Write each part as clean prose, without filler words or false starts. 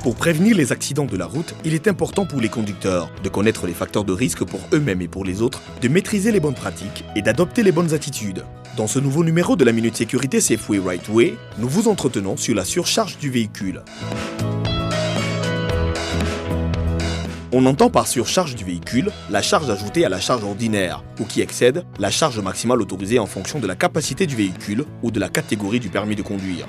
Pour prévenir les accidents de la route, il est important pour les conducteurs de connaître les facteurs de risque pour eux-mêmes et pour les autres, de maîtriser les bonnes pratiques et d'adopter les bonnes attitudes. Dans ce nouveau numéro de la Minute Sécurité Safeway Right Way, nous vous entretenons sur la surcharge du véhicule. On entend par surcharge du véhicule la charge ajoutée à la charge ordinaire ou qui excède la charge maximale autorisée en fonction de la capacité du véhicule ou de la catégorie du permis de conduire.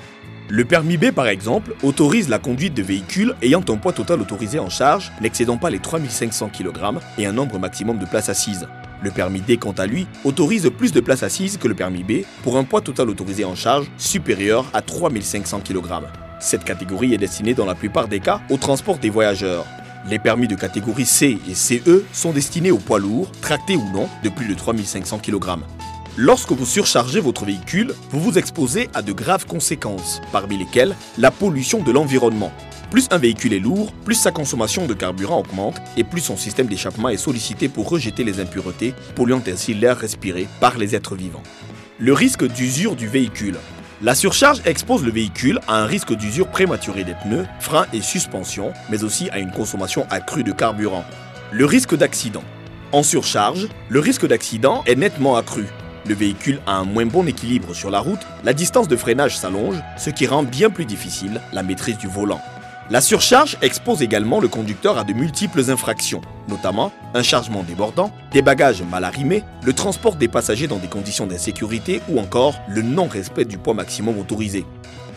Le permis B, par exemple, autorise la conduite de véhicules ayant un poids total autorisé en charge n'excédant pas les 3500 kg et un nombre maximum de places assises. Le permis D, quant à lui, autorise plus de places assises que le permis B pour un poids total autorisé en charge supérieur à 3500 kg. Cette catégorie est destinée dans la plupart des cas au transport des voyageurs. Les permis de catégorie C et CE sont destinés aux poids lourds, tractés ou non, de plus de 3500 kg. Lorsque vous surchargez votre véhicule, vous vous exposez à de graves conséquences, parmi lesquelles la pollution de l'environnement. Plus un véhicule est lourd, plus sa consommation de carburant augmente et plus son système d'échappement est sollicité pour rejeter les impuretés, polluant ainsi l'air respiré par les êtres vivants. Le risque d'usure du véhicule. La surcharge expose le véhicule à un risque d'usure prématurée des pneus, freins et suspension, mais aussi à une consommation accrue de carburant. Le risque d'accident. En surcharge, le risque d'accident est nettement accru. Le véhicule a un moins bon équilibre sur la route, la distance de freinage s'allonge, ce qui rend bien plus difficile la maîtrise du volant. La surcharge expose également le conducteur à de multiples infractions, notamment un chargement débordant, des bagages mal arrimés, le transport des passagers dans des conditions d'insécurité ou encore le non-respect du poids maximum autorisé.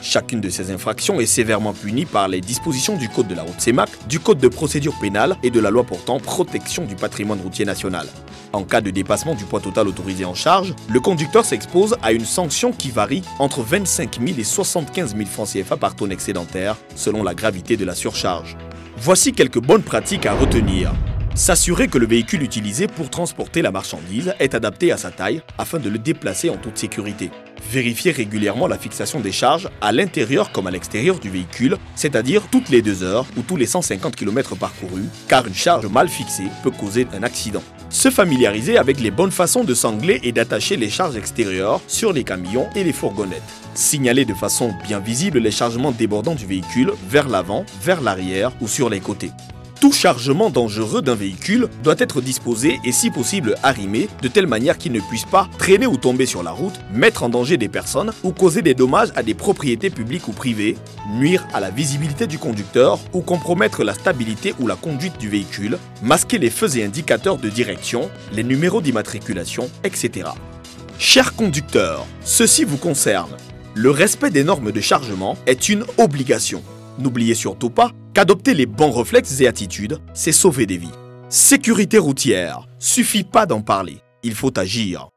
Chacune de ces infractions est sévèrement punie par les dispositions du Code de la route CEMAC, du Code de procédure pénale et de la loi portant protection du patrimoine routier national. En cas de dépassement du poids total autorisé en charge, le conducteur s'expose à une sanction qui varie entre 25 000 et 75 000 francs CFA par tonne excédentaire, selon la gravité de la surcharge. Voici quelques bonnes pratiques à retenir. S'assurer que le véhicule utilisé pour transporter la marchandise est adapté à sa taille afin de le déplacer en toute sécurité. Vérifier régulièrement la fixation des charges à l'intérieur comme à l'extérieur du véhicule, c'est-à-dire toutes les 2 heures ou tous les 150 km parcourus, car une charge mal fixée peut causer un accident. Se familiariser avec les bonnes façons de sangler et d'attacher les charges extérieures sur les camions et les fourgonnettes. Signaler de façon bien visible les chargements débordants du véhicule vers l'avant, vers l'arrière ou sur les côtés. Tout chargement dangereux d'un véhicule doit être disposé et si possible arrimé de telle manière qu'il ne puisse pas traîner ou tomber sur la route, mettre en danger des personnes ou causer des dommages à des propriétés publiques ou privées, nuire à la visibilité du conducteur ou compromettre la stabilité ou la conduite du véhicule, masquer les feux et indicateurs de direction, les numéros d'immatriculation, etc. Chers conducteurs, ceci vous concerne. Le respect des normes de chargement est une obligation. N'oubliez surtout pas qu'adopter les bons réflexes et attitudes, c'est sauver des vies. Sécurité routière, suffit pas d'en parler, il faut agir.